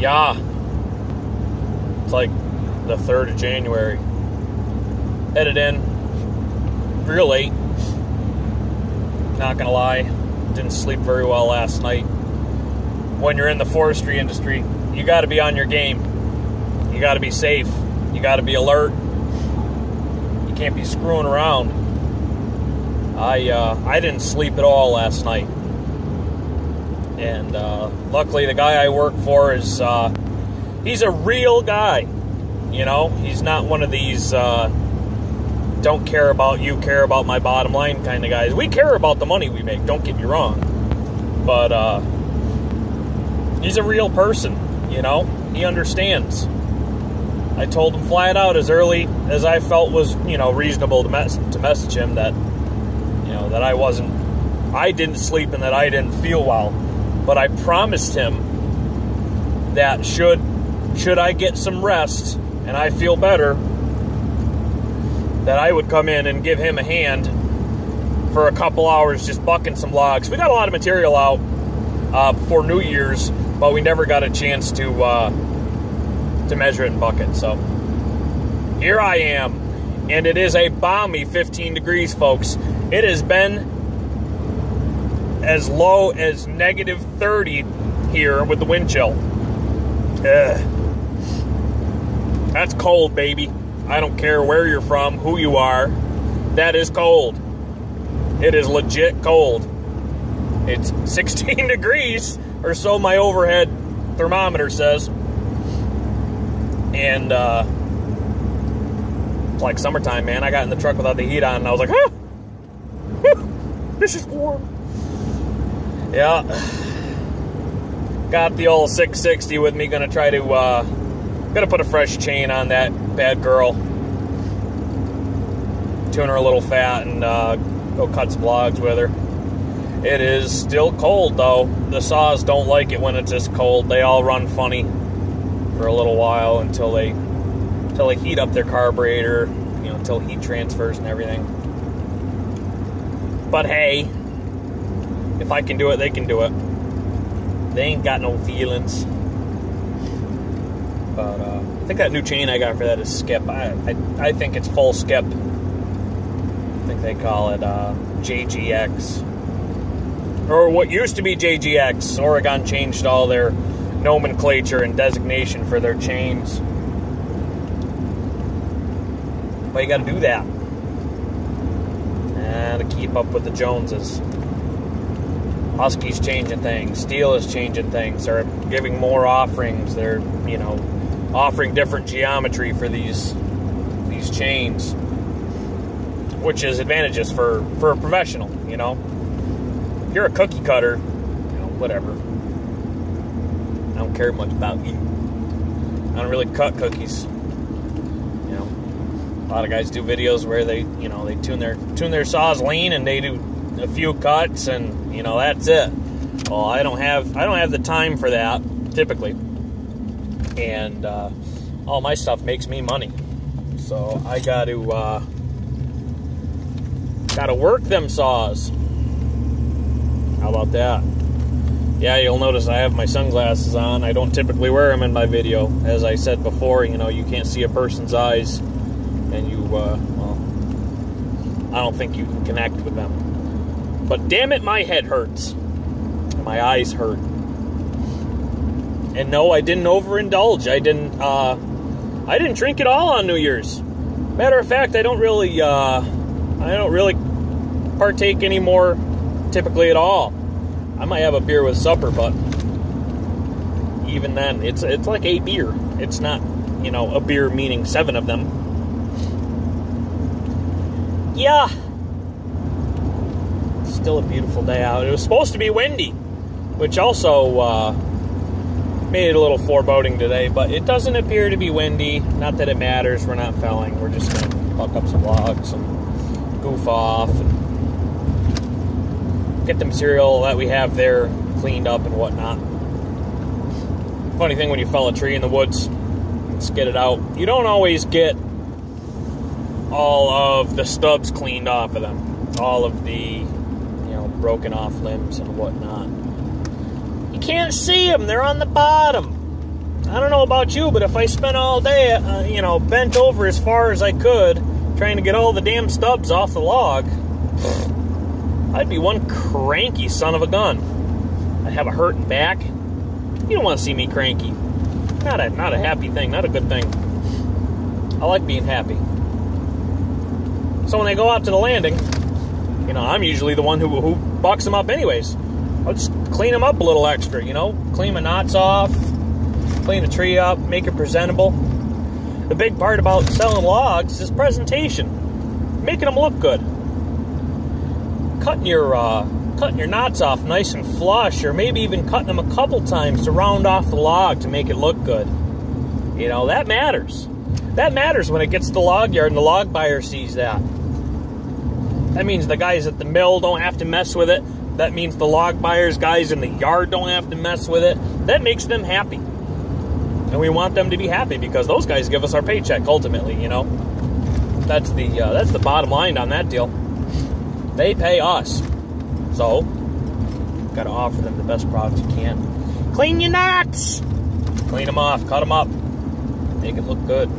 Yeah. It's like the 3rd of January. Headed in real late. Not gonna lie. Didn't sleep very well last night. When you're in the forestry industry, you gotta be on your game. You gotta be safe. You gotta be alert. You can't be screwing around. I didn't sleep at all last night. And luckily the guy I work for is, he's a real guy. You know, he's not one of these don't care about you, care about my bottom line kind of guys. We care about the money we make, don't get me wrong. But he's a real person, you know. He understands. I told him flat out as early as I felt was, you know, reasonable to message him that, you know, that I didn't sleep and that I didn't feel well. But I promised him that should I get some rest and I feel better, that I would come in and give him a hand for a couple hours just bucking some logs. We got a lot of material out before New Year's, but we never got a chance to measure it and buck it. So here I am, and it is a balmy 15 degrees, folks. It has been as low as negative 30 here with the wind chill. That's cold, baby. I don't care where you're from, who you are. That is cold. It is legit cold. It's 16 degrees or so my overhead thermometer says. And it's like summertime, man. I got in the truck without the heat on and I was like, ah! This is warm. Yeah. Got the old 660 with me. Gonna try to gonna put a fresh chain on that bad girl. Tune her a little fat and go cut some logs with her. It is still cold though. The saws don't like it when it's this cold. They all run funny for a little while until they heat up their carburetor, you know, until heat transfers and everything. But hey, if I can do it, they can do it. They ain't got no feelings. But I think that new chain I got for that is skip. I think it's full skip. I think they call it JGX. Or what used to be JGX. Oregon changed all their nomenclature and designation for their chains. But you got to do that. And to keep up with the Joneses. Husky's changing things. Steel is changing things. They're giving more offerings. They're, you know, offering different geometry for these chains, which is advantageous for a professional, you know. If you're a cookie cutter, you know, whatever. I don't care much about you. I don't really cut cookies. You know, a lot of guys do videos where they, you know, they tune their saws lean and they do a few cuts and, you know, that's it. Well, I don't have the time for that typically. And all my stuff makes me money, so I got to work them saws. How about that? Yeah, you'll notice I have my sunglasses on. I don't typically wear them in my video. As I said before, you know, you can't see a person's eyes, and you, well, I don't think you can connect with them. But damn it, my head hurts. My eyes hurt. And no, I didn't overindulge. I didn't drink at all on New Year's. Matter of fact, I don't really partake anymore typically at all. I might have a beer with supper, but even then, it's like a beer. It's not, you know, a beer meaning 7 of them. Yeah. Still a beautiful day out. It was supposed to be windy, which also made it a little foreboding today, but it doesn't appear to be windy. Not that it matters. We're not felling. We're just going to buck up some logs and goof off and get the material that we have there cleaned up and whatnot. Funny thing when you fell a tree in the woods, let's get it out. You don't always get all of the stubs cleaned off of them. All of the, you know, broken off limbs and whatnot. You can't see them. They're on the bottom. I don't know about you, but if I spent all day, you know, bent over as far as I could, trying to get all the damn stubs off the log, I'd be one cranky son of a gun. I'd have a hurting back. You don't want to see me cranky. Not a happy thing, not a good thing. I like being happy. So when I go out to the landing, you know, I'm usually the one who bucks them up anyways. I'll just clean them up a little extra, you know, clean my knots off, clean the tree up, make it presentable. The big part about selling logs is presentation, making them look good. Cutting your knots off nice and flush, or maybe even cutting them a couple times to round off the log to make it look good. You know, that matters. That matters when it gets to the log yard and the log buyer sees that. That means the guys at the mill don't have to mess with it. That means the log buyers, guys in the yard, don't have to mess with it. That makes them happy. And we want them to be happy because those guys give us our paycheck ultimately, you know. That's the bottom line on that deal. They pay us. So, got to offer them the best product you can. Clean your knots! Clean them off, cut them up. Make it look good.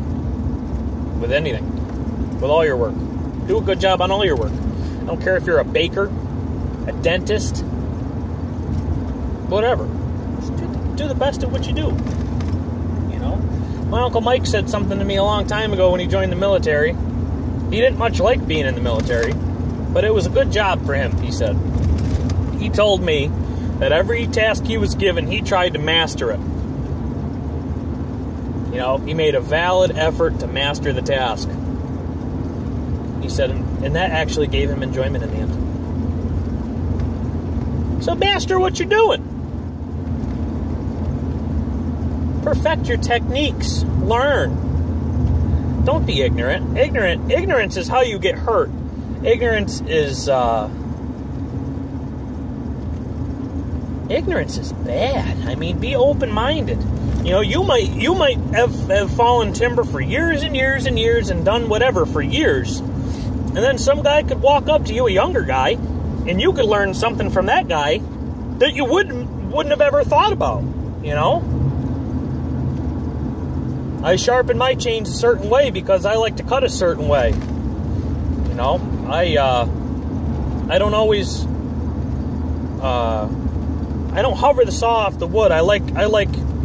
With anything. With all your work. Do a good job on all your work. I don't care if you're a baker, a dentist, whatever. Just do the best at what you do. You know? My Uncle Mike said something to me a long time ago when he joined the military. He didn't much like being in the military, but it was a good job for him, he said. He told me that every task he was given, he tried to master it. You know, he made a valid effort to master the task. He said, and that actually gave him enjoyment in the end. So master what you're doing. Perfect your techniques. Learn. Don't be ignorant. Ignorance is how you get hurt. Ignorance is bad. I mean, be open-minded. You know, you might have fallen timber for years and years and years and done whatever for years. And then some guy could walk up to you, a younger guy, and you could learn something from that guy that you wouldn't have ever thought about, you know? I sharpen my chains a certain way because I like to cut a certain way. You know, I don't always I don't hover the saw off the wood. I like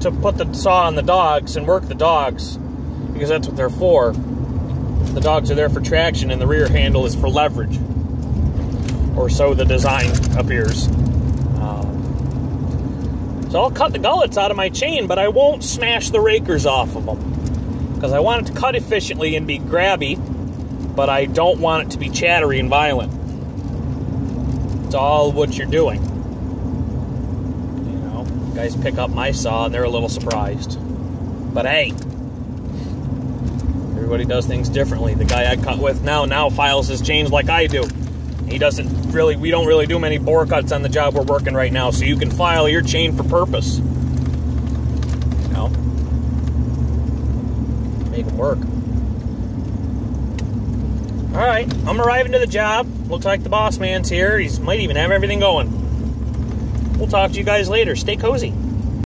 to put the saw on the dogs and work the dogs because that's what they're for. The dogs are there for traction and the rear handle is for leverage. Or so the design appears. So I'll cut the gullets out of my chain, but I won't smash the rakers off of them. Because I want it to cut efficiently and be grabby, but I don't want it to be chattery and violent. It's all what you're doing. You know, guys pick up my saw and they're a little surprised. But hey, everybody does things differently. The guy I cut with now files his chains like I do. We don't really do many bore cuts on the job we're working right now, so you can file your chain for purpose. You know? Make them work. Alright, I'm arriving to the job. Looks like the boss man's here. He might even have everything going. We'll talk to you guys later. Stay cozy.